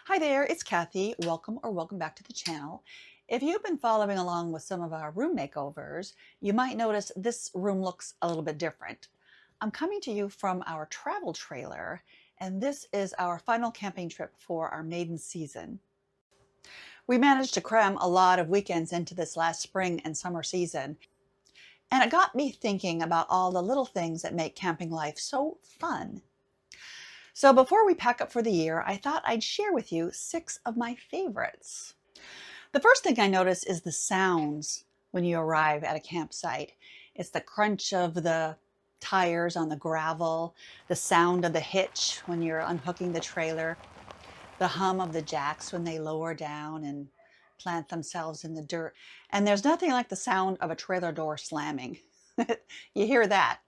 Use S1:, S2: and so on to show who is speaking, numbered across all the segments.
S1: Hi there, it's Kathy. Welcome back to the channel. If you've been following along with some of our room makeovers, you might notice this room looks a little bit different. I'm coming to you from our travel trailer, and this is our final camping trip for our maiden season. We managed to cram a lot of weekends into this last spring and summer season, and it got me thinking about all the little things that make camping life so fun. So before we pack up for the year, I thought I'd share with you 6 of my favorites. The first thing I notice is the sounds when you arrive at a campsite. It's the crunch of the tires on the gravel, the sound of the hitch when you're unhooking the trailer, the hum of the jacks when they lower down and plant themselves in the dirt. And there's nothing like the sound of a trailer door slamming. You hear that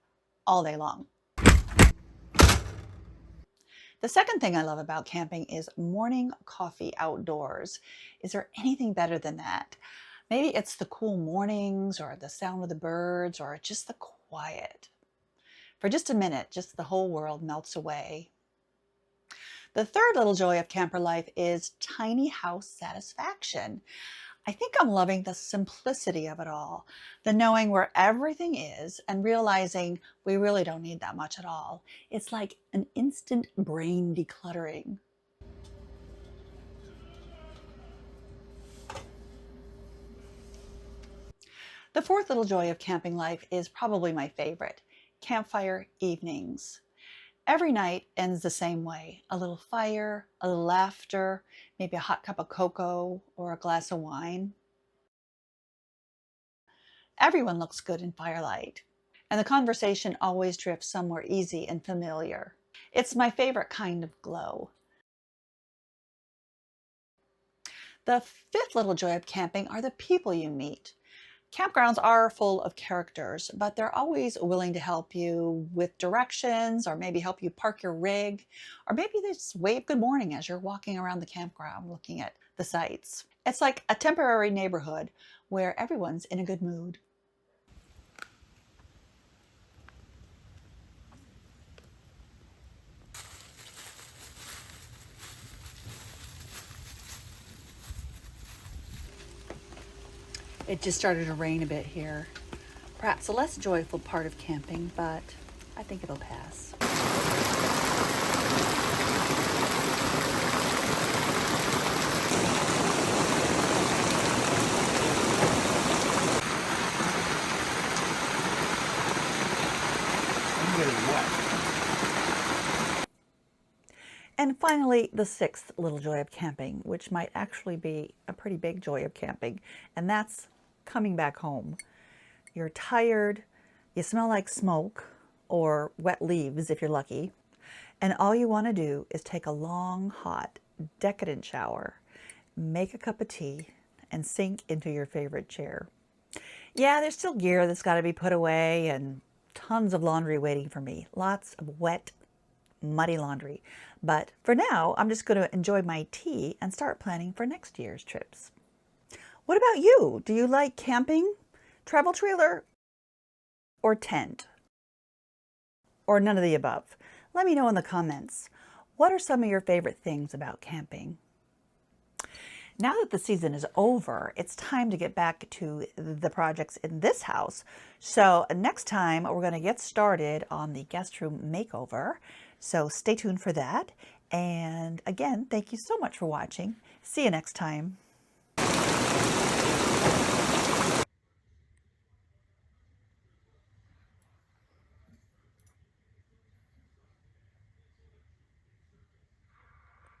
S1: all day long. The second thing I love about camping is morning coffee outdoors. Is there anything better than that? Maybe it's the cool mornings or the sound of the birds or just the quiet. For just a minute, just the whole world melts away. The third little joy of camper life is tiny house satisfaction. I think I'm loving the simplicity of it all, the knowing where everything is and realizing we really don't need that much at all. It's like an instant brain decluttering. The fourth little joy of camping life is probably my favorite, campfire evenings. Every night ends the same way, a little fire, a little laughter, maybe a hot cup of cocoa or a glass of wine. Everyone looks good in firelight, and the conversation always drifts somewhere easy and familiar. It's my favorite kind of glow. The fifth little joy of camping are the people you meet. Campgrounds are full of characters, but they're always willing to help you with directions or maybe help you park your rig, or maybe they just wave good morning as you're walking around the campground looking at the sights. It's like a temporary neighborhood where everyone's in a good mood. It just started to rain a bit here. Perhaps a less joyful part of camping, but I think it'll pass.
S2: I'm getting wet.
S1: And finally, the sixth little joy of camping, which might actually be a pretty big joy of camping, and that's coming back home. You're tired, you smell like smoke or wet leaves if you're lucky, and all you want to do is take a long, hot, decadent shower, make a cup of tea, and sink into your favorite chair. Yeah, there's still gear that's got to be put away and tons of laundry waiting for me. Lots of wet, muddy laundry. But for now, I'm just going to enjoy my tea and start planning for next year's trips. What about you? Do you like camping, travel trailer, or tent? Or none of the above? Let me know in the comments. What are some of your favorite things about camping? Now that the season is over, it's time to get back to the projects in this house. So next time we're going to get started on the guest room makeover. So stay tuned for that. And again, thank you so much for watching. See you next time.